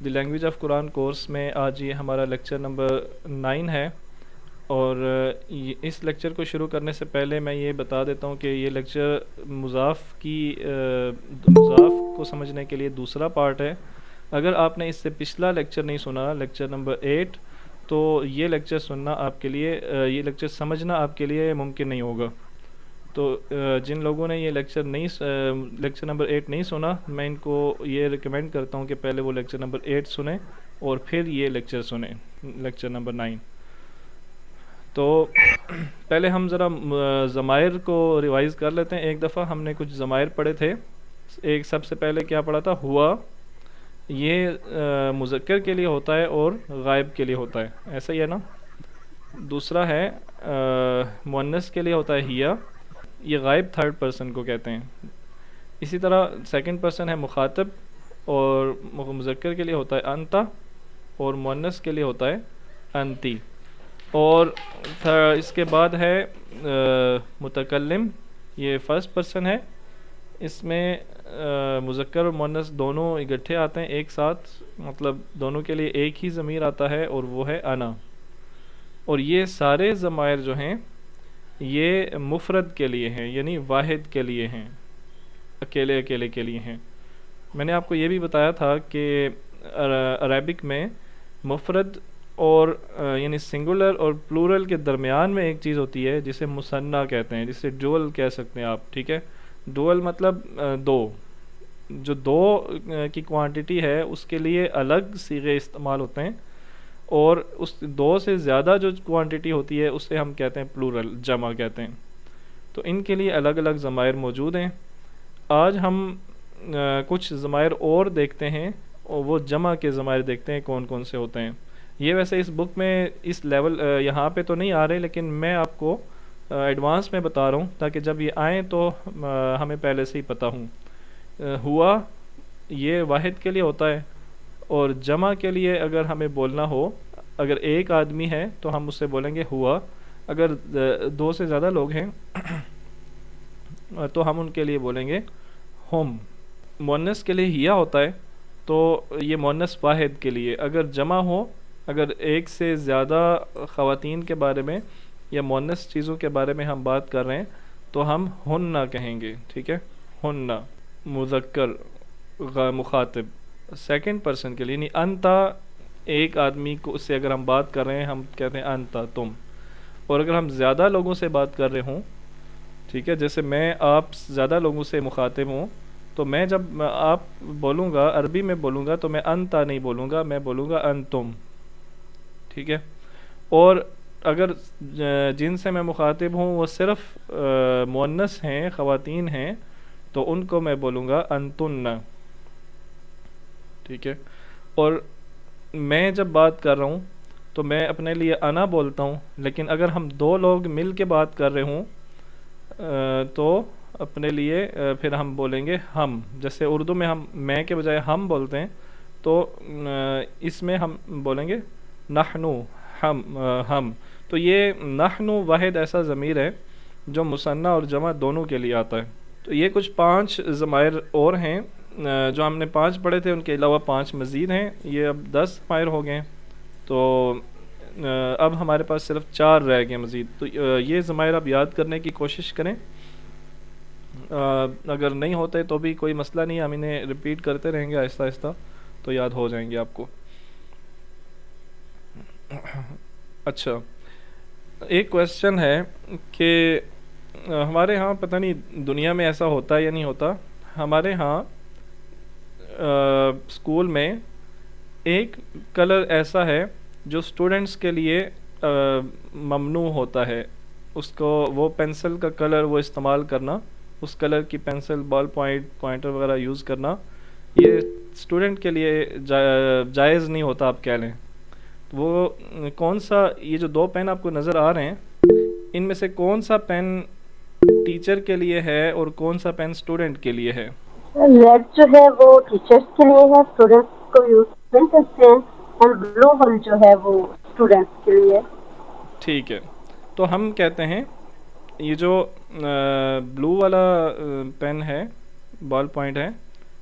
The language of Quran course میں آج یہ ہمارا لیکچر نمبر 9 ہے، اور اس لیکچر کو شروع کرنے سے پہلے میں یہ بتا دیتا ہوں کہ یہ لیکچر مضاف کو سمجھنے کے لیے دوسرا پارٹ ہے۔ اگر آپ نے اس سے پچھلا لیکچر نہیں سنا، لیکچر نمبر 8، تو یہ لیکچر سننا آپ کے لیے یہ لیکچر سمجھنا آپ کے لیے ممکن نہیں ہوگا۔ تو جن لوگوں نے یہ لیکچر نمبر 8 نہیں سنا، میں ان کو یہ ریکمینڈ کرتا ہوں کہ پہلے وہ لیکچر نمبر 8 سنیں اور پھر یہ لیکچر سنیں، لیکچر نمبر 9۔ تو پہلے ہم ذرا ضمائر کو ریوائز کر لیتے ہیں۔ ایک دفعہ ہم نے کچھ ضمائر پڑھے تھے۔ ایک سب سے پہلے کیا پڑھا تھا؟ ہوا، یہ مذکر کے لیے ہوتا ہے اور غائب کے لیے ہوتا ہے، ایسا ہی ہے نا۔ دوسرا ہے مؤنث کے لیے ہوتا ہے ہیا، یہ غائب تھرڈ پرسن کو کہتے ہیں۔ اسی طرح سیکنڈ پرسن ہے مخاطب، اور مذکر کے لیے ہوتا ہے انتا، اور مؤنث کے لیے ہوتا ہے انتی۔ اور اس کے بعد ہے متکلم، یہ فرسٹ پرسن ہے، اس میں مذکر اور مؤنث دونوں اکٹھے آتے ہیں ایک ساتھ، مطلب دونوں کے لیے ایک ہی ضمیر آتا ہے، اور وہ ہے انا۔ اور یہ سارے ضمائر جو ہیں یہ مفرد کے لیے ہیں، یعنی واحد کے لیے ہیں، اکیلے کے لیے ہیں۔ میں نے آپ کو یہ بھی بتایا تھا کہ عربک میں مفرد اور یعنی سنگولر اور پلورل کے درمیان میں ایک چیز ہوتی ہے جسے مثنیٰ کہتے ہیں، جسے ڈوئل کہہ سکتے ہیں آپ، ٹھیک ہے۔ ڈوئل مطلب دو، جو دو کی کوانٹٹی ہے اس کے لیے الگ صیغے استعمال ہوتے ہیں، اور اس دو سے زیادہ جو کوانٹٹی ہوتی ہے اسے ہم کہتے ہیں پلورل، جمع کہتے ہیں۔ تو ان کے لیے الگ الگ ضمائر موجود ہیں۔ آج ہم کچھ ضمائر اور دیکھتے ہیں، اور وہ جمع کے ضمائر دیکھتے ہیں کون کون سے ہوتے ہیں۔ یہ ویسے اس بک میں اس لیول یہاں پہ تو نہیں آ رہے، لیکن میں آپ کو ایڈوانس میں بتا رہا ہوں تاکہ جب یہ آئیں تو ہمیں پہلے سے ہی پتہ ہوں۔ ہوا یہ واحد کے لیے ہوتا ہے، اور جمع کے لیے اگر ہمیں بولنا ہو، اگر ایک آدمی ہے تو ہم اس سے بولیں گے ہوا، اگر دو سے زیادہ لوگ ہیں تو ہم ان کے لیے بولیں گے ہم۔ مؤنث کے لیے ہیا ہوتا ہے، تو یہ مؤنث واحد کے لیے۔ اگر جمع ہو، اگر ایک سے زیادہ خواتین کے بارے میں یا مؤنث چیزوں کے بارے میں ہم بات کر رہے ہیں تو ہم ہننا کہیں گے، ٹھیک ہے۔ ہننا مذکر مخاطب سیکنڈ پرسن کے لیے، یعنی انتا، ایک آدمی کو اس سے اگر ہم بات کر رہے ہیں ہم کہتے ہیں انتا، تم۔ اور اگر ہم زیادہ لوگوں سے بات کر رہے ہوں، ٹھیک ہے، جیسے میں آپ زیادہ لوگوں سے مخاطب ہوں، تو میں جب آپ بولوں گا، عربی میں بولوں گا، تو میں انتا نہیں بولوں گا، میں بولوں گا انتم، ٹھیک ہے۔ اور اگر جن سے میں مخاطب ہوں وہ صرف مؤنث ہیں، خواتین ہیں، تو ان کو میں بولوں گا انتن، ٹھیک ہے۔ اور میں جب بات کر رہا ہوں تو میں اپنے لیے انا بولتا ہوں، لیکن اگر ہم دو لوگ مل کے بات کر رہے ہوں تو اپنے لیے پھر ہم بولیں گے ہم۔ جیسے اردو میں ہم میں کے بجائے ہم بولتے ہیں، تو اس میں ہم بولیں گے نحنو، ہم۔ تو یہ نحنو واحد ایسا ضمیر ہے جو مثنیٰ اور جمع دونوں کے لیے آتا ہے۔ تو یہ کچھ 5 ضمائر اور ہیں، جو ہم نے 5 پڑھے تھے، ان کے علاوہ 5 مزید ہیں، یہ اب 10 ضمائر ہو گئے ہیں۔ تو اب ہمارے پاس صرف 4 رہ گئے مزید۔ تو یہ ضمائر اب یاد کرنے کی کوشش کریں، اگر نہیں ہوتے تو بھی کوئی مسئلہ نہیں، ہم انہیں ریپیٹ کرتے رہیں گے آہستہ آہستہ، تو یاد ہو جائیں گے آپ کو۔ اچھا، ایک کویسچن ہے کہ ہمارے ہاں پتہ نہیں دنیا میں ایسا ہوتا ہے یا نہیں ہوتا، ہمارے ہاں اسکول میں ایک کلر ایسا ہے جو اسٹوڈنٹس کے لیے ممنوع ہوتا ہے، اس کو وہ پینسل کا کلر وہ استعمال کرنا، اس کلر کی پینسل، بال پوائنٹر وغیرہ یوز کرنا، یہ اسٹوڈنٹ کے لیے جائز نہیں ہوتا، آپ کہہ لیں۔ وہ کون سا، یہ جو 2 پین آپ کو نظر آ رہے ہیں، ان میں سے کون سا پین ٹیچر کے لیے ہے اور کون سا پین اسٹوڈنٹ کے لیے ہے؟ ریڈ جو ہے وہ ٹیچرس کے لیے ہے، اسٹوڈنٹس کو یوز نہیں کرتے ہیں، اور بلو ون جو ہے وہ اسٹوڈنٹس کے لیے۔ ٹھیک ہے، تو ہم کہتے ہیں یہ جو بلو والا پین ہے، بال پوائنٹ ہے،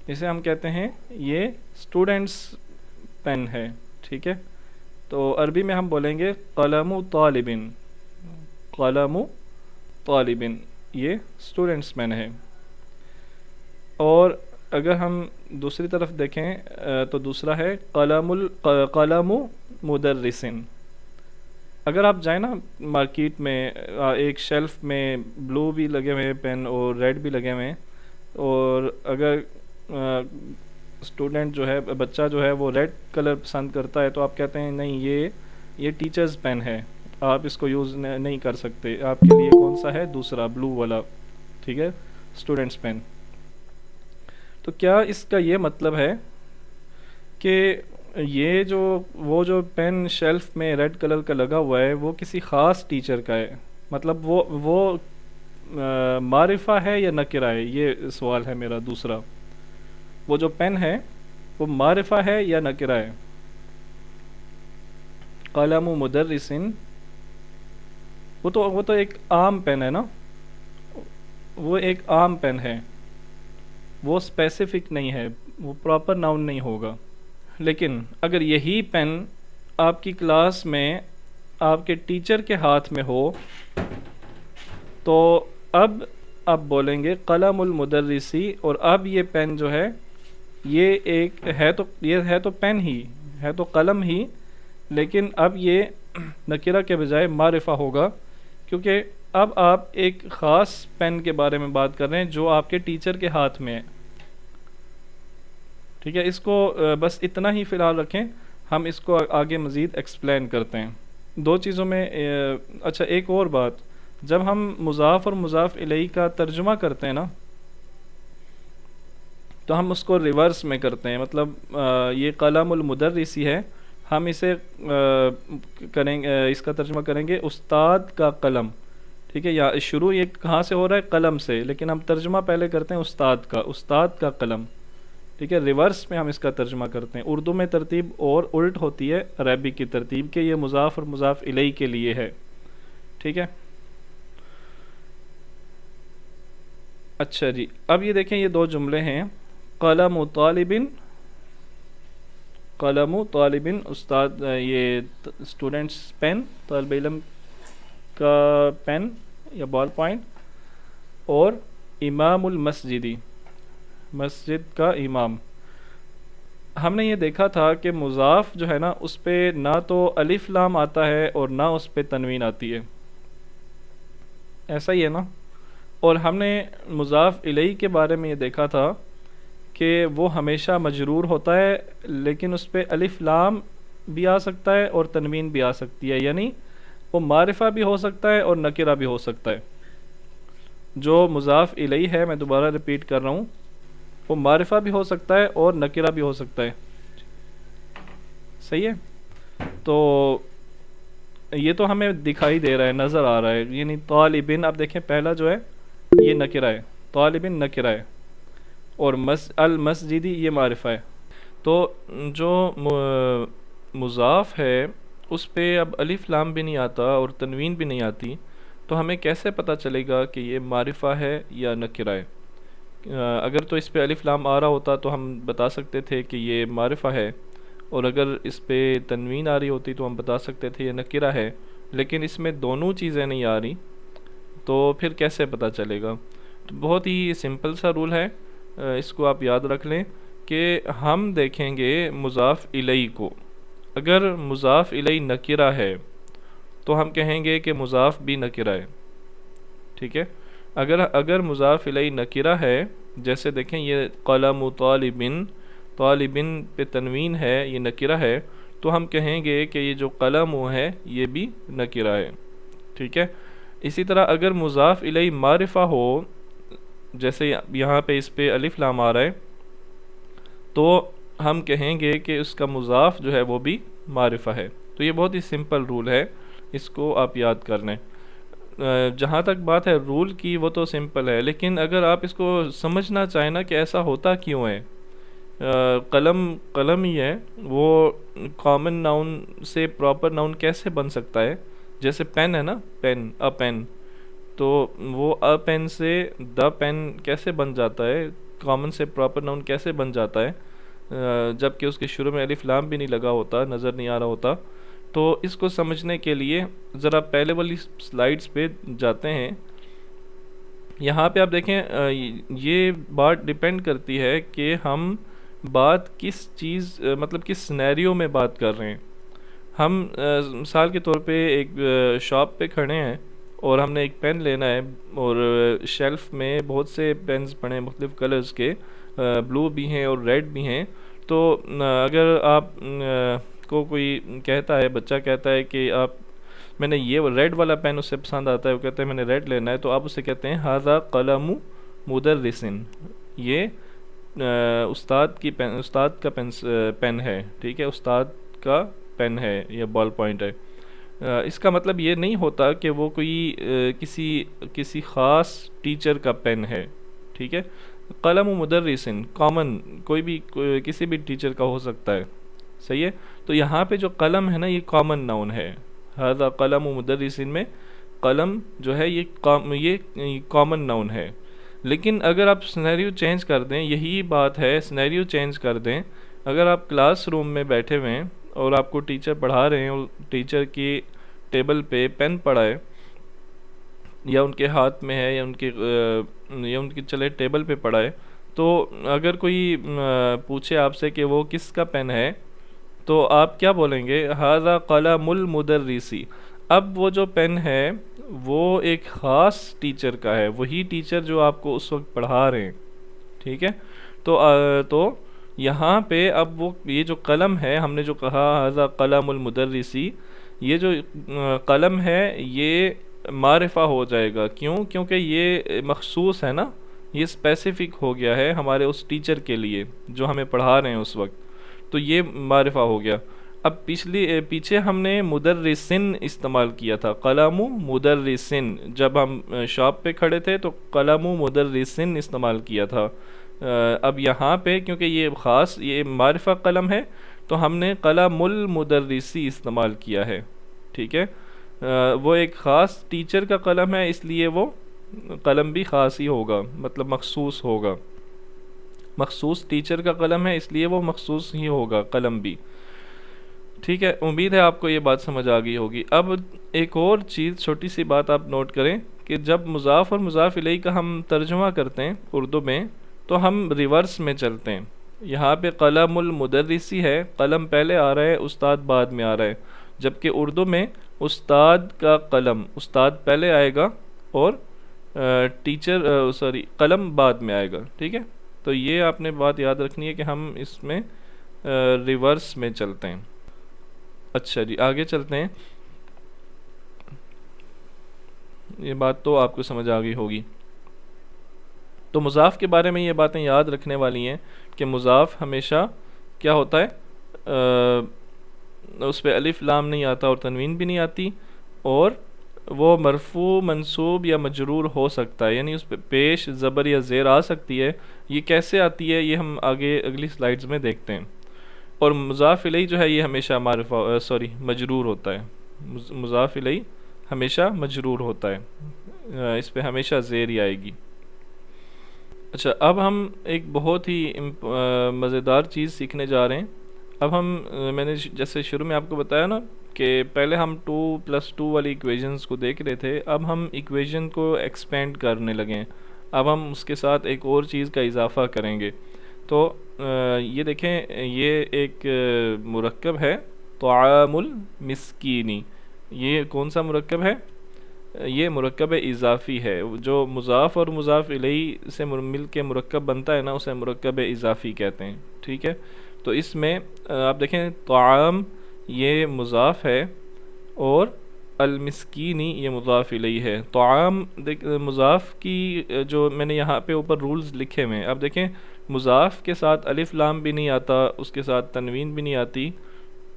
اسے ہم کہتے ہیں یہ اسٹوڈنٹس پین ہے، ٹھیک ہے؟ تو عربی میں ہم بولیں گے قلم طالبن، قلم طالبن، یہ اسٹوڈنٹس پین ہے۔ اور اگر ہم دوسری طرف دیکھیں تو دوسرا ہے قلم مدرسن۔ اگر آپ جائیں نا مارکیٹ میں، ایک شیلف میں بلو بھی لگے ہوئے ہیں پین اور ریڈ بھی لگے ہوئے ہیں، اور اگر اسٹوڈنٹ جو ہے، بچہ جو ہے وہ ریڈ کلر پسند کرتا ہے تو آپ کہتے ہیں نہیں یہ ٹیچرز پین ہے، آپ اس کو یوز نہیں کر سکتے، آپ کے لیے کون سا ہے؟ دوسرا بلو والا، ٹھیک ہے، اسٹوڈنٹس پین۔ تو کیا اس کا یہ مطلب ہے کہ یہ وہ جو پین شیلف میں ریڈ کلر کا لگا ہوا ہے وہ کسی خاص ٹیچر کا ہے؟ مطلب وہ معرفہ ہے یا نکرہ ہے؟ یہ سوال ہے میرا دوسرا۔ وہ جو پین ہے وہ معرفہ ہے یا نکرہ ہے؟ قلم مدرسن، وہ تو ایک عام پین ہے نا، وہ ایک عام پین ہے، وہ اسپیسیفک نہیں ہے، وہ پراپر ناؤن نہیں ہوگا۔ لیکن اگر یہی پین آپ کی کلاس میں آپ کے ٹیچر کے ہاتھ میں ہو تو اب آپ بولیں گے قلم المدرسی، اور اب یہ پین جو ہے یہ ہے تو پین ہی ہے، تو قلم ہی، لیکن اب یہ نکرہ کے بجائے معرفہ ہوگا، کیونکہ اب آپ ایک خاص پین کے بارے میں بات کر رہے ہیں جو آپ کے ٹیچر کے ہاتھ میں ہے، ٹھیک ہے؟ اس کو بس اتنا ہی فی الحال رکھیں، ہم اس کو آگے مزید ایکسپلین کرتے ہیں دو چیزوں میں۔ اچھا، ایک اور بات، جب ہم مضاف اور مضاف الیہ کا ترجمہ کرتے ہیں نا تو ہم اس کو ریورس میں کرتے ہیں، مطلب یہ قلم المدرسی ہے، ہم اسے اس کا ترجمہ کریں گے استاد کا قلم، ٹھیک ہے؟ یا شروع یہ کہاں سے ہو رہا ہے؟ قلم سے، لیکن ہم ترجمہ پہلے کرتے ہیں استاد کا قلم، ٹھیک ہے؟ ریورس میں ہم اس کا ترجمہ کرتے ہیں۔ اردو میں ترتیب اور الٹ ہوتی ہے عربی کی ترتیب کے، یہ مضاف اور مضاف الیہ کے لیے ہے، ٹھیک ہے؟ اچھا جی، اب یہ دیکھیں، یہ دو جملے ہیں، قلم طالبن استاد، یہ اسٹوڈنٹس پین، طالب علم کا پین یا بال پوائنٹ، اور امام المسجدی، مسجد کا امام۔ ہم نے یہ دیکھا تھا کہ مضاف جو ہے نا اس پہ نہ تو الف لام آتا ہے اور نہ اس پہ تنوین آتی ہے، ایسا ہی ہے نا؟ اور ہم نے مضاف الیہ کے بارے میں یہ دیکھا تھا کہ وہ ہمیشہ مجرور ہوتا ہے، لیکن اس پہ الف لام بھی آ سکتا ہے اور تنوین بھی آ سکتی ہے، یعنی وہ معرفہ بھی ہو سکتا ہے اور نکرہ بھی ہو سکتا ہے۔ جو مضاف الیہ ہے، میں دوبارہ ریپیٹ کر رہا ہوں، وہ معرفہ بھی ہو سکتا ہے اور نکرہ بھی ہو سکتا ہے، صحیح ہے؟ تو یہ تو ہمیں دکھائی دے رہا ہے، نظر آ رہا ہے، یعنی طالبن، اب دیکھیں پہلا جو ہے یہ نکرہ ہے، طالبن نکرہ ہے، اور المسجدی یہ معرفہ ہے۔ تو جو مضاف ہے اس پہ اب الف لام بھی نہیں آتا اور تنوین بھی نہیں آتی، تو ہمیں کیسے پتہ چلے گا کہ یہ معرفہ ہے یا نکرہ ہے؟ اگر تو اس پہ الف لام آ رہا ہوتا تو ہم بتا سکتے تھے کہ یہ معرفہ ہے، اور اگر اس پہ تنوین آ رہی ہوتی تو ہم بتا سکتے تھے یہ نکرہ ہے، لیکن اس میں دونوں چیزیں نہیں آ رہی، تو پھر کیسے پتہ چلے گا؟ تو بہت ہی سمپل سا رول ہے، اس کو آپ یاد رکھ لیں کہ ہم دیکھیں گے مضاف الیہ کو، اگر مضاف الیہ نکرہ ہے تو ہم کہیں گے کہ مضاف بھی نکرہ ہے، ٹھیک ہے؟ اگر مضاف الیہ نکرہ ہے، جیسے دیکھیں یہ قلم طالبن پہ تنوین ہے، یہ نکرہ ہے، تو ہم کہیں گے کہ یہ جو قلم ہے یہ بھی نکرہ ہے، ٹھیک ہے؟ اسی طرح اگر مضاف الیہ معرفہ ہو، جیسے یہاں پہ اس پہ الف لام آ رہا ہے، تو ہم کہیں گے کہ اس کا مضاف جو ہے وہ بھی معرفہ ہے۔ تو یہ بہت ہی سمپل رول ہے، اس کو آپ یاد کر لیں۔ جہاں تک بات ہے رول کی، وہ تو سمپل ہے، لیکن اگر آپ اس کو سمجھنا چاہیں نا کہ ایسا ہوتا کیوں ہے، قلم ہی ہے، وہ کامن ناؤن سے پراپر ناؤن کیسے بن سکتا ہے؟ جیسے پین ہے نا، پین، اے پین، تو وہ اے پین سے دا پین کیسے بن جاتا ہے؟ کامن سے پراپر ناؤن کیسے بن جاتا ہے؟ جبکہ اس کے شروع میں الف لام بھی نہیں لگا ہوتا، نظر نہیں آ رہا ہوتا. تو اس کو سمجھنے کے لیے ذرا پہلے والی سلائڈز پہ جاتے ہیں. یہاں پہ آپ دیکھیں یہ بات ڈیپینڈ کرتی ہے کہ ہم بات کس چیز مطلب کس سنیریو میں بات کر رہے ہیں. ہم مثال کے طور پہ ایک شاپ پہ کھڑے ہیں اور ہم نے ایک پین لینا ہے، اور شیلف میں بہت سے پینز پڑے ہیں مختلف کلرز کے، بلو بھی ہیں اور ریڈ بھی ہیں. تو اگر آپ کو کوئی کہتا ہے، بچہ کہتا ہے کہ آپ میں نے یہ ریڈ والا پین اس سے پسند آتا ہے، وہ کہتا ہے میں نے ریڈ لینا ہے، تو آپ اسے کہتے ہیں ھذا قلم مدرسن، یہ استاد کی پین، استاد کا پین ہے، ٹھیک ہے، استاد کا پین ہے یا بال پوائنٹ ہے. اس کا مطلب یہ نہیں ہوتا کہ وہ کوئی کسی خاص ٹیچر کا پین ہے، ٹھیک ہے. قلم مدرسن کامن کسی بھی ٹیچر کا ہو سکتا ہے، صحیح ہے. تو یہاں پہ جو قلم ہے نا یہ کامن ناؤن ہے. ھذا قلم مدرسن میں قلم جو ہے یہ کامن ناؤن ہے. لیکن اگر آپ سنیریو چینج کر دیں، یہی بات ہے، سنیریو چینج کر دیں. اگر آپ کلاس روم میں بیٹھے ہوئے ہیں اور آپ کو ٹیچر پڑھا رہے ہیں اور ٹیچر کی ٹیبل پہ پین پڑا ہے یا ان کے ہاتھ میں ہے یا ان کی چلے ٹیبل پہ پڑا ہے، تو اگر کوئی پوچھے آپ سے کہ وہ کس کا پین ہے تو آپ کیا بولیں گے؟ ھذا قلم المدرسی. اب وہ جو پین ہے وہ ایک خاص ٹیچر کا ہے، وہی ٹیچر جو آپ کو اس وقت پڑھا رہے ہیں، ٹھیک ہے. تو یہاں پہ اب یہ جو قلم ہے، ہم نے جو کہا ھذا قلم المدرسی، یہ جو قلم ہے یہ معرفہ ہو جائے گا. کیونکہ یہ مخصوص ہے نا، یہ اسپیسیفک ہو گیا ہے ہمارے اس ٹیچر کے لیے جو ہمیں پڑھا رہے ہیں اس وقت، تو یہ معرفہ ہو گیا. اب پیچھے ہم نے مدرسن استعمال کیا تھا، قلم مدرسن. جب ہم شاپ پہ کھڑے تھے تو قلم مدرسن استعمال کیا تھا. اب یہاں پہ کیونکہ یہ خاص یہ معرفہ قلم ہے تو ہم نے قلم المدرسی استعمال کیا ہے، ٹھیک ہے. وہ ایک خاص ٹیچر کا قلم ہے، اس لیے وہ قلم بھی خاص ہی ہوگا، مطلب مخصوص ہوگا. مخصوص ٹیچر کا قلم ہے اس لیے وہ مخصوص ہی ہوگا قلم بھی، ٹھیک ہے. امید ہے آپ کو یہ بات سمجھ آ گئی ہوگی. اب ایک اور چیز، چھوٹی سی بات آپ نوٹ کریں کہ جب مضاف اور مضاف الیہ کا ہم ترجمہ کرتے ہیں اردو میں تو ہم ریورس میں چلتے ہیں. یہاں پہ قلم المدرسی ہے، قلم پہلے آ رہا ہے، استاد بعد میں آ رہا ہے. جبکہ اردو میں استاد کا قلم، استاد پہلے آئے گا اور قلم بعد میں آئے گا، ٹھیک ہے. تو یہ آپ نے بات یاد رکھنی ہے کہ ہم اس میں ریورس میں چلتے ہیں. اچھا جی، آگے چلتے ہیں. یہ بات تو آپ کو سمجھ آ گئی ہوگی. تو مضاف کے بارے میں یہ باتیں یاد رکھنے والی ہیں کہ مضاف ہمیشہ کیا ہوتا ہے، اس پہ الف لام نہیں آتا اور تنوین بھی نہیں آتی، اور وہ مرفوع منصوب یا مجرور ہو سکتا ہے، یعنی اس پہ پیش زبر یا زیر آ سکتی ہے. یہ کیسے آتی ہے یہ ہم آگے اگلی سلائیڈز میں دیکھتے ہیں. اور مضاف الیہ جو ہے یہ ہمیشہ مجرور ہوتا ہے. مضاف الیہ ہمیشہ مجرور ہوتا ہے، اس پہ ہمیشہ زیر ہی آئے گی. اچھا، اب ہم ایک بہت ہی مزیدار چیز سیکھنے جا رہے ہیں. اب میں نے جیسے شروع میں آپ کو بتایا نا کہ پہلے ہم 2+2 والی ایکویژنز کو دیکھ رہے تھے، اب ہم ایکویژن کو ایکسپینڈ کرنے لگے ہیں. اب ہم اس کے ساتھ ایک اور چیز کا اضافہ کریں گے. تو یہ دیکھیں، یہ ایک مرکب ہے طعام المسکینی. یہ کون سا مرکب ہے؟ یہ مرکب اضافی ہے. جو مضاف اور مضاف الیہ سے مل کے مرکب بنتا ہے نا، اسے مرکب اضافی کہتے ہیں، ٹھیک ہے. تو اس میں آپ دیکھیں طعام یہ مضاف ہے اور المسکینی یہ مضاف الیہ ہے. طعام مضاف کی جو میں نے یہاں پہ اوپر رولز لکھے ہوئے ہیں، اب دیکھیں مضاف کے ساتھ الف لام بھی نہیں آتا، اس کے ساتھ تنوین بھی نہیں آتی،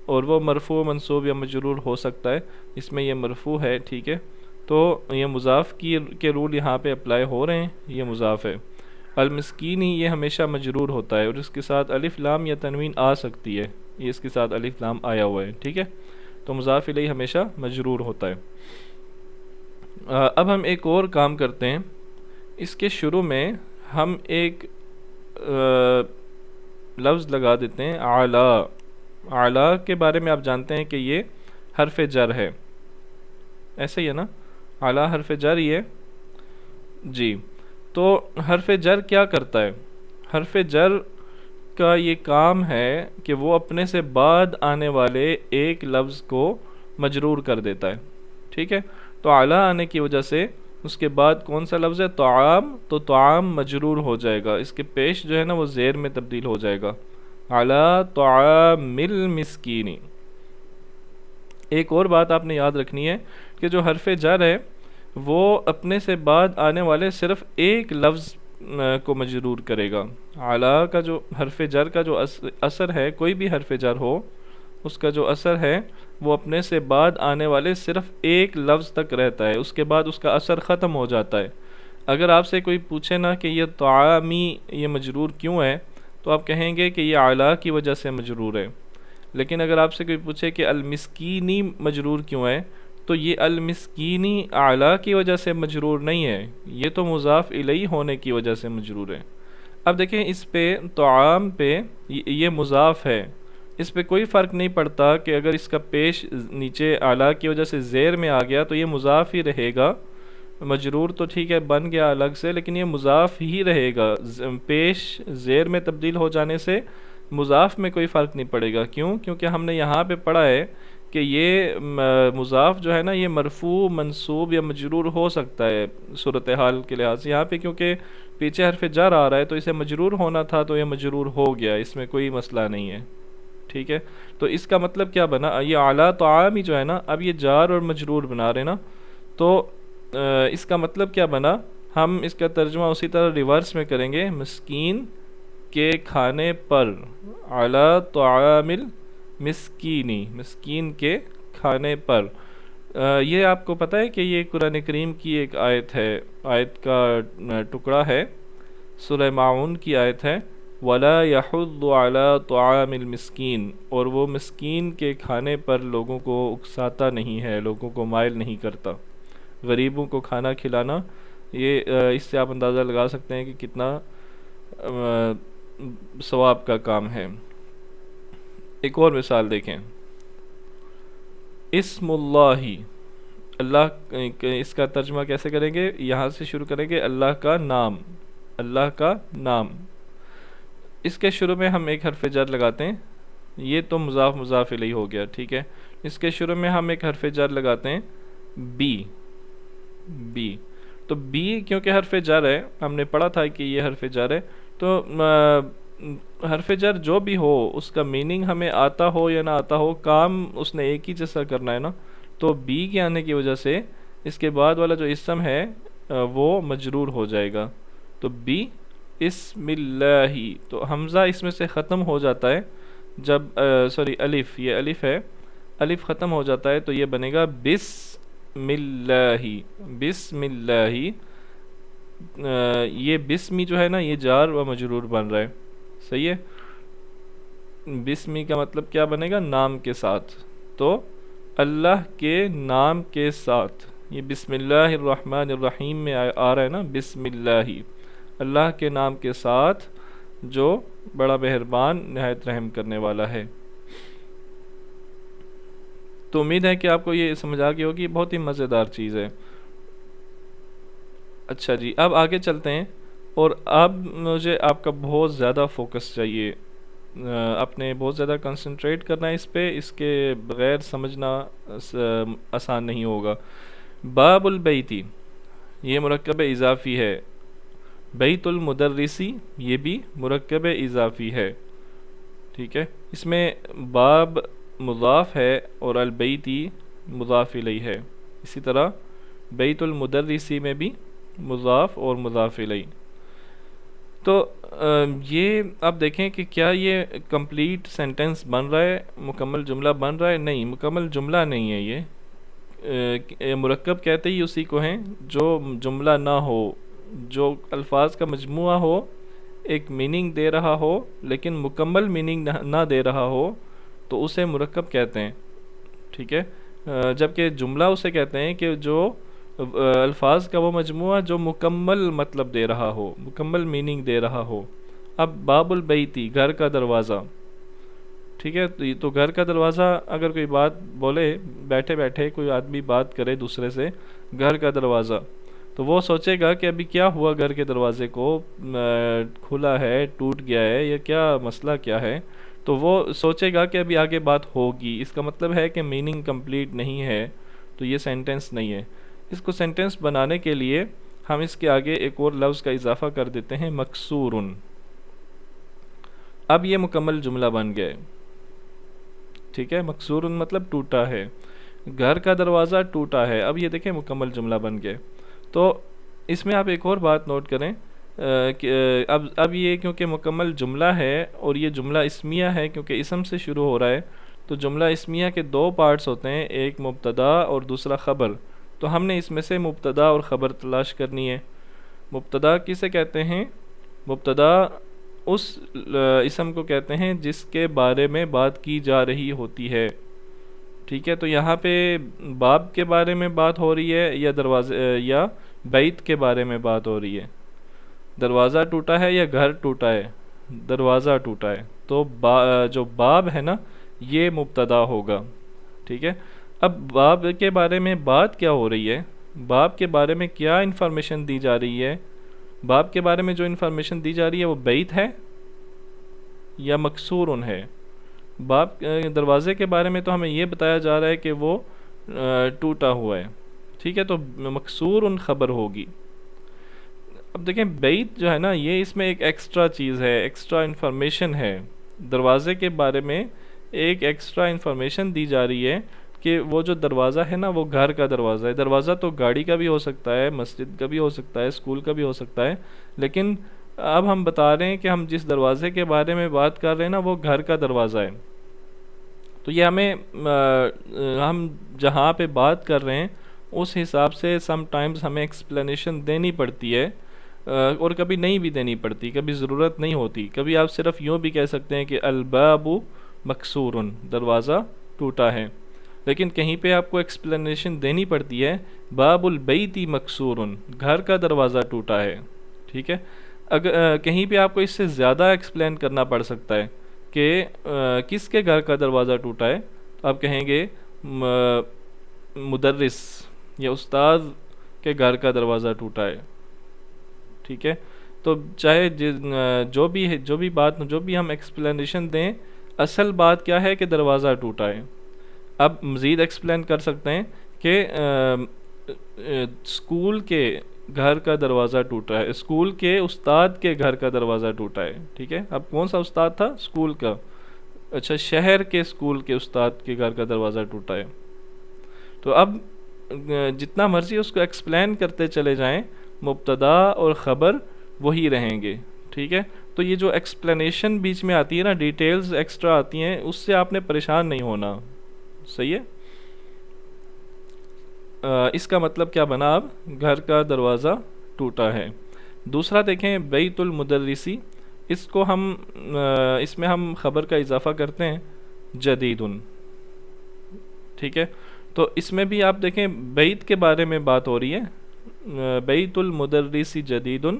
اور وہ مرفوع منصوب یا مجرور ہو سکتا ہے. اس میں یہ مرفوع ہے، ٹھیک ہے. تو یہ مضاف کے رول یہاں پہ اپلائی ہو رہے ہیں، یہ مضاف ہے. المسکینی یہ ہمیشہ مجرور ہوتا ہے اور اس کے ساتھ الف لام یا تنوین آ سکتی ہے، یہ اس کے ساتھ الف لام آیا ہوا ہے، ٹھیک ہے. تو مضاف الیہ ہمیشہ مجرور ہوتا ہے. اب ہم ایک اور کام کرتے ہیں. اس کے شروع میں ہم ایک لفظ لگا دیتے ہیں اعلیٰ. اعلیٰ کے بارے میں آپ جانتے ہیں کہ یہ حرف جر ہے، ایسے ہی ہے نا، اعلیٰ حرف جر ہی ہے جی. تو حرف جر کیا کرتا ہے؟ حرف جر کا یہ کام ہے کہ وہ اپنے سے بعد آنے والے ایک لفظ کو مجرور کر دیتا ہے. ٹھیک ہے، تو اعلیٰ آنے کی وجہ سے اس کے بعد کون سا لفظ ہے؟ طعام، تو طعام مجرور ہو جائے گا، اس کے پیش جو ہے نا وہ زیر میں تبدیل ہو جائے گا، اعلیٰ طعام المسکین. ایک اور بات آپ نے یاد رکھنی ہے کہ جو حرف جر ہے وہ اپنے سے بعد آنے والے صرف ایک لفظ کو مجرور کرے گا. اعلیٰ کا جو حرف جر کا جو اثر ہے، کوئی بھی حرف جر ہو، اس کا جو اثر ہے وہ اپنے سے بعد آنے والے صرف ایک لفظ تک رہتا ہے، اس کے بعد اس کا اثر ختم ہو جاتا ہے. اگر آپ سے کوئی پوچھے نا کہ یہ طعامی یہ مجرور کیوں ہے، تو آپ کہیں گے کہ یہ اعلیٰ کی وجہ سے مجرور ہے. لیکن اگر آپ سے کوئی پوچھے کہ المسکینی مجرور کیوں ہے، تو یہ المسکینی اعلیٰ کی وجہ سے مجرور نہیں ہے، یہ تو مضاف الیہ ہونے کی وجہ سے مجرور ہے. اب دیکھیں اس پہ طعام پہ یہ مضاف ہے، اس پہ کوئی فرق نہیں پڑتا کہ اگر اس کا پیش نیچے اعلیٰ کی وجہ سے زیر میں آ گیا تو یہ مضاف ہی رہے گا. مجرور تو ٹھیک ہے بن گیا الگ سے، لیکن یہ مضاف ہی رہے گا، پیش زیر میں تبدیل ہو جانے سے مضاف میں کوئی فرق نہیں پڑے گا. کیوں؟ کیونکہ ہم نے یہاں پہ پڑھا ہے کہ یہ مضاف جو ہے نا یہ مرفوع، منصوب یا مجرور ہو سکتا ہے صورتحال کے لحاظ سے. یہاں پہ کیونکہ پیچھے حرف جر آ رہا ہے تو اسے مجرور ہونا تھا، تو یہ مجرور ہو گیا، اس میں کوئی مسئلہ نہیں ہے. ٹھیک ہے، تو اس کا مطلب کیا بنا؟ یہ اعلیٰ طعامی جو ہے نا، اب یہ جار اور مجرور بنا رہے نا، تو اس کا مطلب کیا بنا؟ ہم اس کا ترجمہ اسی طرح ریورس میں کریں گے، مسکین کے کھانے پر، اعلیٰ طعام المسکینی، مسکین کے کھانے پر. یہ آپ کو پتہ ہے کہ یہ قرآن کریم کی ایک آیت ہے، آیت کا ٹکڑا ہے، سورہ معون کی آیت ہے، وَلَا يَحُضُّ عَلَىٰ طَعَامِ الْمِسْكِينِ، اور وہ مسکین کے کھانے پر لوگوں کو اکساتا نہیں ہے، لوگوں کو مائل نہیں کرتا. غریبوں کو کھانا کھلانا، یہ اس سے آپ اندازہ لگا سکتے ہیں کہ کتنا ثواب کا کام ہے. ایک اور مثال دیکھیں، اسم اللہ، اللہ، اس کا ترجمہ کیسے کریں گے؟ یہاں سے شروع کریں گے، اللہ کا نام، اللہ کا نام. اس کے شروع میں ہم ایک حرف جر لگاتے ہیں، یہ تو مضاف مضاف الیہ ہو گیا. ٹھیک ہے، اس کے شروع میں ہم ایک حرف جر لگاتے ہیں بی. بی تو بی کیونکہ حرف جر ہے، ہم نے پڑھا تھا کہ یہ حرف جر ہے، تو حرف جر جو بھی ہو اس کا میننگ ہمیں آتا ہو یا نہ آتا ہو، کام اس نے ایک ہی جیسا کرنا ہے نا. تو بی کے آنے کی وجہ سے اس کے بعد والا جو اسم ہے وہ مجرور ہو جائے گا. تو بی اسم اللہ، تو حمزہ اس میں سے ختم ہو جاتا ہے جب سوری الف، یہ الف ہے، الف ختم ہو جاتا ہے تو یہ بنے گا بسم اللہ. بسم اللہ، یہ بسمی جو ہے نا یہ جار و مجرور بن رہا ہے. صحیح ہے، بسمی کا مطلب کیا بنے گا؟ نام کے ساتھ. تو اللہ کے نام کے ساتھ، یہ بسم اللہ الرحمن الرحیم میں آ رہا ہے نا، بسم اللہ، اللہ کے نام کے ساتھ جو بڑا مہربان نہایت رحم کرنے والا ہے. تو امید ہے کہ آپ کو یہ سمجھ آ گئی ہوگی، بہت ہی مزیدار چیز ہے. اچھا جی، اب آگے چلتے ہیں، اور اب مجھے آپ کا بہت زیادہ فوکس چاہیے، اپنے بہت زیادہ کنسنٹریٹ کرنا ہے اس پہ، اس کے بغیر سمجھنا آسان نہیں ہوگا. باب البیتی، یہ مرکب اضافی ہے. بیت المدرسی، یہ بھی مرکب اضافی ہے. ٹھیک ہے، اس میں باب مضاف ہے اور البیتی مضاف الیہ ہے. اسی طرح بیت المدرسی میں بھی مضاف اور مضاف الیہ. تو یہ آپ دیکھیں کہ کیا یہ کمپلیٹ سینٹنس بن رہا ہے، مکمل جملہ بن رہا ہے؟ نہیں، مکمل جملہ نہیں ہے یہ. مرکب کہتے ہی اسی کو ہیں جو جملہ نہ ہو، جو الفاظ کا مجموعہ ہو، ایک میننگ دے رہا ہو لیکن مکمل میننگ نہ دے رہا ہو، تو اسے مرکب کہتے ہیں. ٹھیک ہے، جبکہ جملہ اسے کہتے ہیں کہ جو الفاظ کا وہ مجموعہ جو مکمل مطلب دے رہا ہو، مکمل میننگ دے رہا ہو. اب باب البیتی گھر کا دروازہ، ٹھیک ہے، تو گھر کا دروازہ اگر کوئی بات بولے، بیٹھے بیٹھے کوئی آدمی بات کرے دوسرے سے گھر کا دروازہ، تو وہ سوچے گا کہ ابھی کیا ہوا گھر کے دروازے کو، کھلا ہے، ٹوٹ گیا ہے، یا کیا مسئلہ کیا ہے، تو وہ سوچے گا کہ ابھی آگے بات ہوگی، اس کا مطلب ہے کہ میننگ کمپلیٹ نہیں ہے، تو یہ سینٹنس نہیں ہے۔ اس کو سینٹنس بنانے کے لیے ہم اس کے آگے ایک اور لفظ کا اضافہ کر دیتے ہیں، مکسورن۔ اب یہ مکمل جملہ بن گیا ہے، ٹھیک ہے، مکسورن مطلب ٹوٹا ہے، گھر کا دروازہ ٹوٹا ہے، اب یہ دیکھیں مکمل جملہ بن گیا۔ تو اس میں آپ ایک اور بات نوٹ کریں کہ اب یہ کیونکہ مکمل جملہ ہے اور یہ جملہ اسمیہ ہے کیونکہ اسم سے شروع ہو رہا ہے، تو جملہ اسمیہ کے دو پارٹس ہوتے ہیں، ایک مبتدا اور دوسرا خبر، تو ہم نے اس میں سے مبتدا اور خبر تلاش کرنی ہے۔ مبتدا کسے کہتے ہیں؟ مبتدا اس اسم کو کہتے ہیں جس کے بارے میں بات کی جا رہی ہوتی ہے، ٹھیک ہے، تو یہاں پہ باب کے بارے میں بات ہو رہی ہے یا دروازے یا بیت کے بارے میں بات ہو رہی ہے؟ دروازہ ٹوٹا ہے یا گھر ٹوٹا ہے؟ دروازہ ٹوٹا ہے، تو جو باب ہے نا یہ مبتدا ہوگا، ٹھیک ہے۔ اب باب کے بارے میں بات کیا ہو رہی ہے، باب کے بارے میں کیا انفارمیشن دی جا رہی ہے؟ باب کے بارے میں جو انفارمیشن دی جا رہی ہے وہ بیت ہے یا مکسورن ہے؟ باب دروازے کے بارے میں تو ہمیں یہ بتایا جا رہا ہے کہ وہ ٹوٹا ہوا ہے، ٹھیک ہے، تو مکسورن خبر ہوگی۔ اب دیکھیں بیت جو ہے نا یہ اس میں ایک ایکسٹرا چیز ہے، ایکسٹرا انفارمیشن ہے، دروازے کے بارے میں ایک ایکسٹرا انفارمیشن دی جا رہی ہے کہ وہ جو دروازہ ہے نا وہ گھر کا دروازہ ہے۔ دروازہ تو گاڑی کا بھی ہو سکتا ہے، مسجد کا بھی ہو سکتا ہے، اسکول کا بھی ہو سکتا ہے، لیکن اب ہم بتا رہے ہیں کہ ہم جس دروازے کے بارے میں بات کر رہے ہیں نا وہ گھر کا دروازہ ہے، تو یہ ہم جہاں پہ بات کر رہے ہیں اس حساب سے سم ٹائمز ہمیں ایکسپلینیشن دینی پڑتی ہے، اور کبھی نہیں بھی دینی پڑتی، کبھی ضرورت نہیں ہوتی، کبھی آپ صرف یوں بھی کہہ سکتے ہیں کہ الباب مکسورن، دروازہ ٹوٹا ہے، لیکن کہیں پہ آپ کو ایکسپلینیشن دینی پڑتی ہے، باب البیت مکسورن، گھر کا دروازہ ٹوٹا ہے، ٹھیک ہے۔ اگر کہیں پہ آپ کو اس سے زیادہ ایکسپلین کرنا پڑ سکتا ہے کہ کس کے گھر کا دروازہ ٹوٹا ہے، تو آپ کہیں گے مدرس یا استاد کے گھر کا دروازہ ٹوٹا ہے، ٹھیک ہے۔ تو چاہے جو بھی ہم ایکسپلینیشن دیں، اصل بات کیا ہے کہ دروازہ ٹوٹا ہے۔ اب مزید ایکسپلین کر سکتے ہیں کہ اسکول کے گھر کا دروازہ ٹوٹا ہے، اسکول کے استاد کے گھر کا دروازہ ٹوٹا ہے، ٹھیک ہے۔ اب کون سا استاد تھا؟ اسکول کا، اچھا، شہر کے اسکول کے استاد کے گھر کا دروازہ ٹوٹا ہے۔ تو اب جتنا مرضی اس کو ایکسپلین کرتے چلے جائیں، مبتدا اور خبر وہی رہیں گے، ٹھیک ہے۔ تو یہ جو ایکسپلینیشن بیچ میں آتی ہے نا، ڈیٹیلز ایکسٹرا آتی ہیں، اس سے آپ نے پریشان نہیں ہونا، صحیح ہے۔ اس کا مطلب کیا بنا؟ اب گھر کا دروازہ ٹوٹا ہے۔ دوسرا دیکھیں بیت المدرسی، اس میں ہم خبر کا اضافہ کرتے ہیں جدیدن، ٹھیک ہے۔ تو اس میں بھی آپ دیکھیں بیت کے بارے میں بات ہو رہی ہے، بیت المدرسی جدیدن،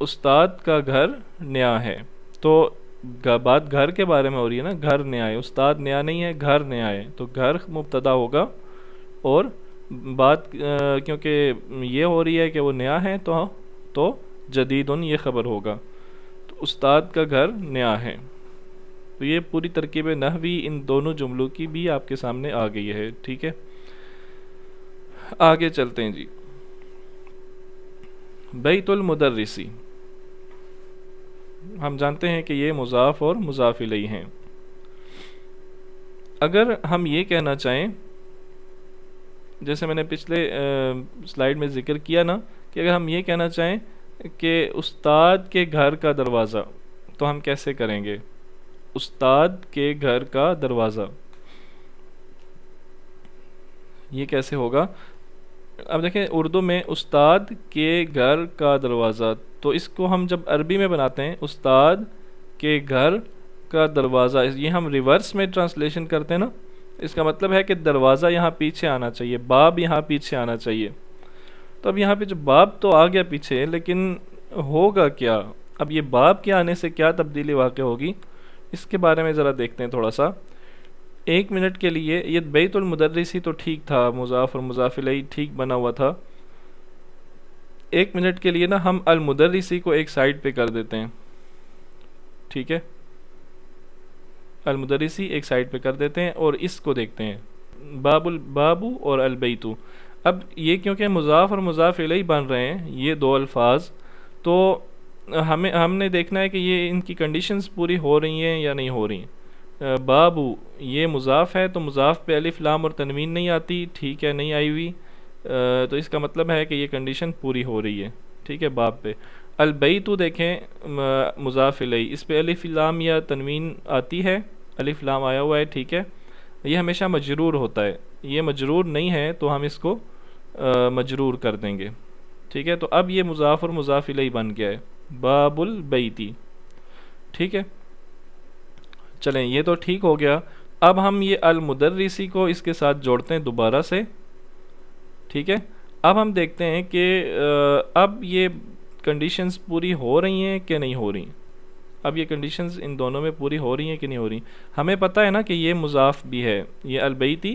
استاد کا گھر نیا ہے، تو بات گھر کے بارے میں ہو رہی ہے نا، گھر نیا ہے، استاد نیا نہیں ہے، گھر نیا ہے، تو گھر مبتدا ہوگا، اور بات کیونکہ یہ ہو رہی ہے کہ وہ نیا ہے تو جدیدن یہ خبر ہوگا، تو استاد کا گھر نیا ہے۔ تو یہ پوری ترکیب نحوی ان دونوں جملوں کی بھی آپ کے سامنے آ گئی ہے، ٹھیک ہے۔ آگے چلتے ہیں جی، بیت المدرسی، ہم جانتے ہیں کہ یہ مضاف اور مضاف الیہ ہیں۔ اگر ہم یہ کہنا چاہیں، جیسے میں نے پچھلے سلائیڈ میں ذکر کیا نا، کہ اگر ہم یہ کہنا چاہیں کہ استاد کے گھر کا دروازہ، تو ہم کیسے کریں گے؟ استاد کے گھر کا دروازہ، یہ کیسے ہوگا؟ اب دیکھیں اردو میں استاد کے گھر کا دروازہ، تو اس کو ہم جب عربی میں بناتے ہیں استاد کے گھر کا دروازہ، یہ ہم ریورس میں ٹرانسلیشن کرتے ہیں نا، اس کا مطلب ہے کہ دروازہ یہاں پیچھے آنا چاہیے، باب یہاں پیچھے آنا چاہیے۔ تو اب یہاں پہ جو باب تو آ گیا پیچھے، لیکن ہوگا کیا؟ اب یہ باب کے آنے سے کیا تبدیلی واقع ہوگی اس کے بارے میں ذرا دیکھتے ہیں تھوڑا سا. 1 منٹ کے لیے یہ بیت المدرسی تو ٹھیک تھا، مضاف اور مضاف الیہ ٹھیک بنا ہوا تھا. 1 منٹ کے لیے نا ہم المدرسی کو ایک سائڈ پہ کر دیتے ہیں. ٹھیک ہے، المدرسی ایک سائڈ پہ کر دیتے ہیں اور اس کو دیکھتے ہیں بابو اور البیتو. اب یہ کیونکہ مضاف اور مضاف الیہ بن رہے ہیں یہ دو الفاظ، تو ہم نے دیکھنا ہے کہ یہ ان کی کنڈیشنز پوری ہو رہی ہیں یا نہیں ہو رہی. بابو یہ مضاف ہے تو مضاف پہ الف لام اور تنوین نہیں آتی، ٹھیک ہے، نہیں آئی ہوئی، تو اس کا مطلب ہے کہ یہ کنڈیشن پوری ہو رہی ہے. ٹھیک ہے، باب پہ. البیتو دیکھیں مضاف الیہ، اس پہ الف لام یا تنوین آتی ہے، الف لام آیا ہوا ہے، ٹھیک ہے. یہ ہمیشہ مجرور ہوتا ہے، یہ مجرور نہیں ہے تو ہم اس کو مجرور کر دیں گے. ٹھیک ہے، تو اب یہ مضاف اور مضاف الیہ بن گیا ہے باب البیتی. ٹھیک ہے، چلیں یہ تو ٹھیک ہو گیا. اب ہم یہ المدرسی کو اس کے ساتھ جوڑتے ہیں دوبارہ سے. ٹھیک ہے، اب ہم دیکھتے ہیں کہ اب یہ کنڈیشنز پوری ہو رہی ہیں کہ نہیں ہو رہی. اب یہ کنڈیشنز ان دونوں میں پوری ہو رہی ہیں کہ نہیں ہو رہی. ہمیں پتہ ہے نا کہ یہ مضاف بھی ہے، یہ البیتی،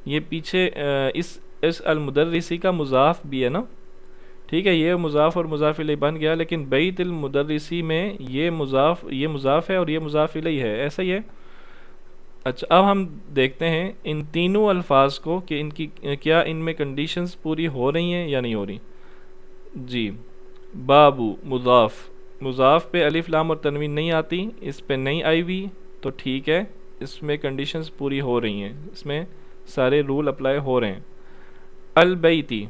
یہ پیچھے اس المدرسی کا مضاف بھی ہے نا. ٹھیک ہے، یہ مضاف اور مضاف الیہ بن گیا، لیکن بیت المدرسی میں یہ مضاف ہے اور یہ مضاف الیہ ہے، ایسا ہی ہے. اچھا، اب ہم دیکھتے ہیں ان تینوں الفاظ کو کہ ان کی کیا ان میں کنڈیشنز پوری ہو رہی ہیں یا نہیں ہو رہی. جی، بابو مضاف پہ الف لام اور تنوین نہیں آتی، اس پہ نہیں آئی ہوئی، تو ٹھیک ہے، اس میں کنڈیشنز پوری ہو رہی ہیں، اس میں سارے رول اپلائی ہو رہے ہیں. البیتی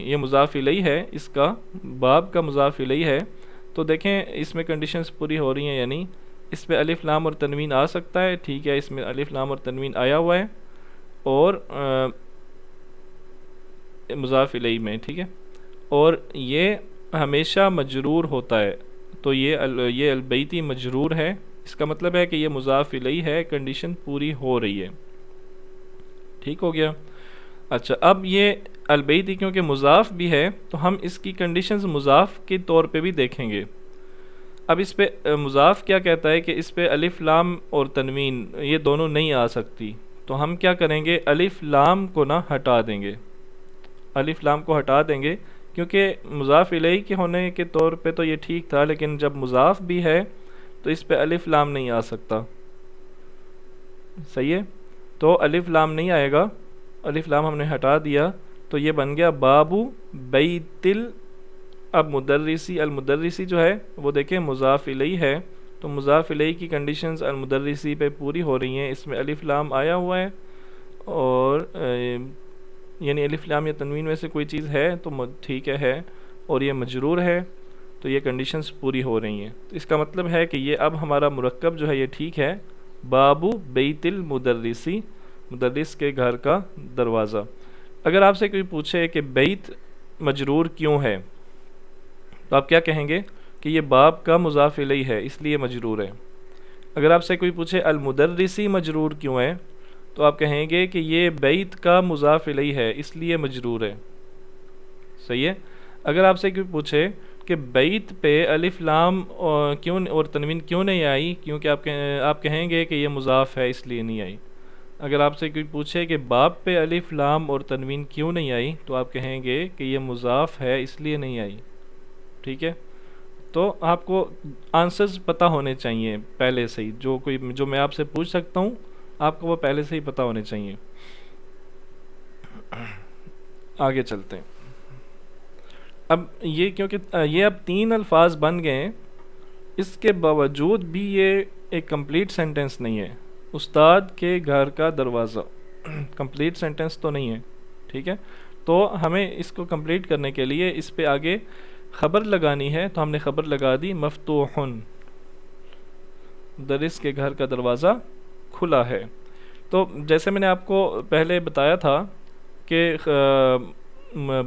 یہ مضاف الیہ ہے، اس کا باب کا مضاف الیہ ہے، تو دیکھیں اس میں کنڈیشنز پوری ہو رہی ہیں یا نہیں. اس پہ الف لام اور تنوین آ سکتا ہے، ٹھیک ہے، اس میں الف لام اور تنوین آیا ہوا ہے، اور مضاف الیہ میں، ٹھیک ہے، اور یہ ہمیشہ مجرور ہوتا ہے، تو یہ البیتی مجرور ہے، اس کا مطلب ہے کہ یہ مضاف الیہ ہے، کنڈیشن پوری ہو رہی ہے. ٹھیک ہو گیا. اچھا، اب یہ البیتی کیونکہ مضاف بھی ہے تو ہم اس کی کنڈیشنز مضاف کے طور پہ بھی دیکھیں گے. اب اس پہ مضاف کیا کہتا ہے کہ اس پہ الف لام اور تنوین یہ دونوں نہیں آ سکتی، تو ہم کیا کریں گے، الف لام کو نہ ہٹا دیں گے، الف لام کو ہٹا دیں گے، کیونکہ مضاف الیہ کے ہونے کے طور پہ تو یہ ٹھیک تھا، لیکن جب مضاف بھی ہے تو اس پہ الف لام نہیں آ سکتا. صحیح ہے، تو الف لام نہیں آئے گا، الف لام ہم نے ہٹا دیا، تو یہ بن گیا بابو بیت اب المدرسی جو ہے وہ دیکھیں مضاف الیہ ہے، تو مضاف الیہ کی کنڈیشنز المدرسی پہ پوری ہو رہی ہیں، اس میں الف لام آیا ہوا ہے، اور یعنی الف لام یا تنوین میں سے کوئی چیز ہے تو ٹھیک ہے، اور یہ مجرور ہے، تو یہ کنڈیشنز پوری ہو رہی ہیں. تو اس کا مطلب ہے کہ یہ اب ہمارا مرکب جو ہے یہ ٹھیک ہے، بابو بیت المدرسی، مدرس کے گھر کا دروازہ. اگر آپ سے کوئی پوچھے کہ بیت مجرور کیوں ہے تو آپ کیا کہیں گے کہ یہ باب کا مضاف الیہ ہے اس لیے مجرور ہے. اگر آپ سے کوئی پوچھے المدرسی مجرور کیوں ہے تو آپ کہیں گے کہ یہ بیت کا مضاف الیہ ہے اس لیے مجرور ہے. صحیح ہے. اگر آپ سے کوئی پوچھے کہ بیت پہ الف لام کیوں اور تنوین کیوں نہیں آئی، کیونکہ آپ کہیں گے کہ یہ مضاف ہے اس لیے نہیں آئی. اگر آپ سے کوئی پوچھے کہ باب پہ الف لام اور تنوین کیوں نہیں آئی تو آپ کہیں گے کہ یہ مضاف ہے اس لیے نہیں آئی. ٹھیک ہے، تو آپ کو آنسرز پتہ ہونے چاہیے پہلے سے ہی، جو میں آپ سے پوچھ سکتا ہوں آپ کو وہ پہلے سے ہی پتہ ہونے چاہیے. آگے چلتے ہیں. اب یہ کیونکہ یہ اب 3 الفاظ بن گئے ہیں، اس کے باوجود بھی یہ ایک کمپلیٹ سینٹنس نہیں ہے. استاد کے گھر کا دروازہ کمپلیٹ سینٹنس تو نہیں ہے. ٹھیک ہے، تو ہمیں اس کو کمپلیٹ کرنے کے لیے اس پہ آگے خبر لگانی ہے، تو ہم نے خبر لگا دی مفتوحن، مدرس کے گھر کا دروازہ کھلا ہے. تو جیسے میں نے آپ کو پہلے بتایا تھا کہ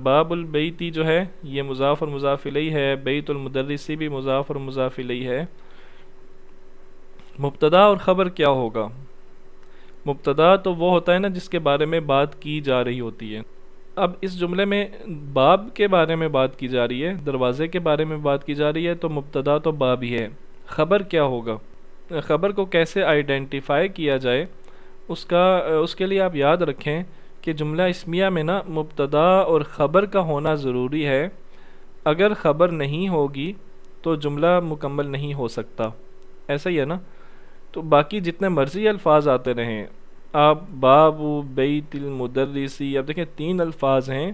باب البیتی جو ہے یہ مضاف اور مضاف الیہ ہے، بیت المدرسی بھی مضاف اور مضاف الیہ ہے. مبتدا اور خبر کیا ہوگا؟ مبتدا تو وہ ہوتا ہے نا جس کے بارے میں بات کی جا رہی ہوتی ہے. اب اس جملے میں باب کے بارے میں بات کی جا رہی ہے، دروازے کے بارے میں بات کی جا رہی ہے، تو مبتدا تو باب ہی ہے۔ خبر کیا ہوگا؟ خبر کو کیسے آئیڈینٹیفائی کیا جائے، اس کے لیے آپ یاد رکھیں کہ جملہ اسمیہ میں نا مبتدا اور خبر کا ہونا ضروری ہے۔ اگر خبر نہیں ہوگی تو جملہ مکمل نہیں ہو سکتا، ایسا ہی ہے نا؟ تو باقی جتنے مرضی الفاظ آتے رہیں، آپ باب بیت المدرسی، اب دیکھیں 3 الفاظ ہیں،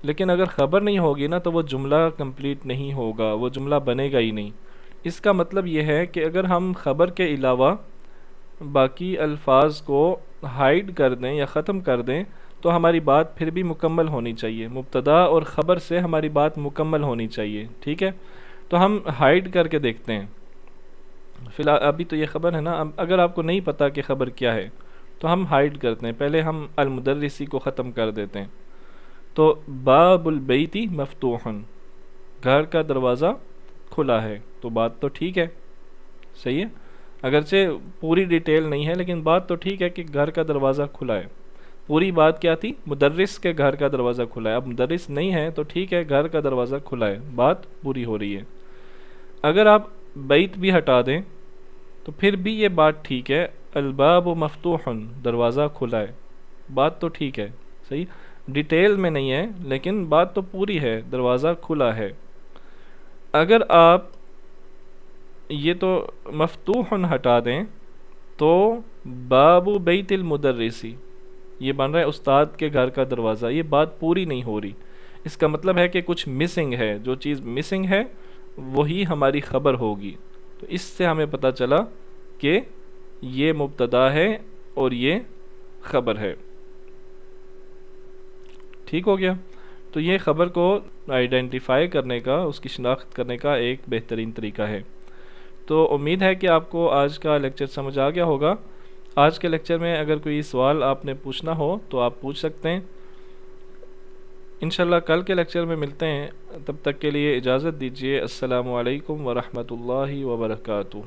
لیکن اگر خبر نہیں ہوگی نا تو وہ جملہ کمپلیٹ نہیں ہوگا، وہ جملہ بنے گا ہی نہیں۔ اس کا مطلب یہ ہے کہ اگر ہم خبر کے علاوہ باقی الفاظ کو ہائیڈ کر دیں یا ختم کر دیں تو ہماری بات پھر بھی مکمل ہونی چاہیے، مبتدا اور خبر سے ہماری بات مکمل ہونی چاہیے، ٹھیک ہے؟ تو ہم ہائیڈ کر کے دیکھتے ہیں۔ فی الحال ابھی تو یہ خبر ہے نا، اگر آپ کو نہیں پتا کہ خبر کیا ہے تو ہم ہائیڈ کرتے ہیں، پہلے ہم المدرسی کو ختم کر دیتے ہیں۔ تو باب البیتی مفتوح، گھر کا دروازہ کھلا ہے، تو بات تو ٹھیک ہے، صحیح ہے؟ اگرچہ پوری ڈیٹیل نہیں ہے لیکن بات تو ٹھیک ہے کہ گھر کا دروازہ کھلا ہے۔ پوری بات کیا تھی؟ مدرس کے گھر کا دروازہ کھلا ہے، اب مدرس نہیں ہے تو ٹھیک ہے، گھر کا دروازہ کھلا ہے، بات پوری ہو رہی ہے۔ اگر آپ بیت بھی ہٹا دیں تو پھر بھی یہ بات ٹھیک ہے، الباب مفتوح، دروازہ کھلا ہے، بات تو ٹھیک ہے، صحیح؟ ڈیٹیل میں نہیں ہے لیکن بات تو پوری ہے، دروازہ کھلا ہے۔ اگر آپ یہ تو مفتوح ہٹا دیں تو باب بیت المدرسی، یہ بن رہا ہے استاد کے گھر کا دروازہ، یہ بات پوری نہیں ہو رہی۔ اس کا مطلب ہے کہ کچھ مسنگ ہے، جو چیز مسنگ ہے وہی ہماری خبر ہوگی۔ تو اس سے ہمیں پتہ چلا کہ یہ مبتدا ہے اور یہ خبر ہے، ٹھیک ہو گیا؟ تو یہ خبر کو آئیڈینٹیفائی کرنے کا، اس کی شناخت کرنے کا ایک بہترین طریقہ ہے۔ تو امید ہے کہ آپ کو آج کا لیکچر سمجھ آ گیا ہوگا۔ آج کے لیکچر میں اگر کوئی سوال آپ نے پوچھنا ہو تو آپ پوچھ سکتے ہیں۔ انشاءاللہ کل کے لیکچر میں ملتے ہیں، تب تک کے لیے اجازت دیجیے۔ السلام علیکم ورحمۃ اللہ وبرکاتہ۔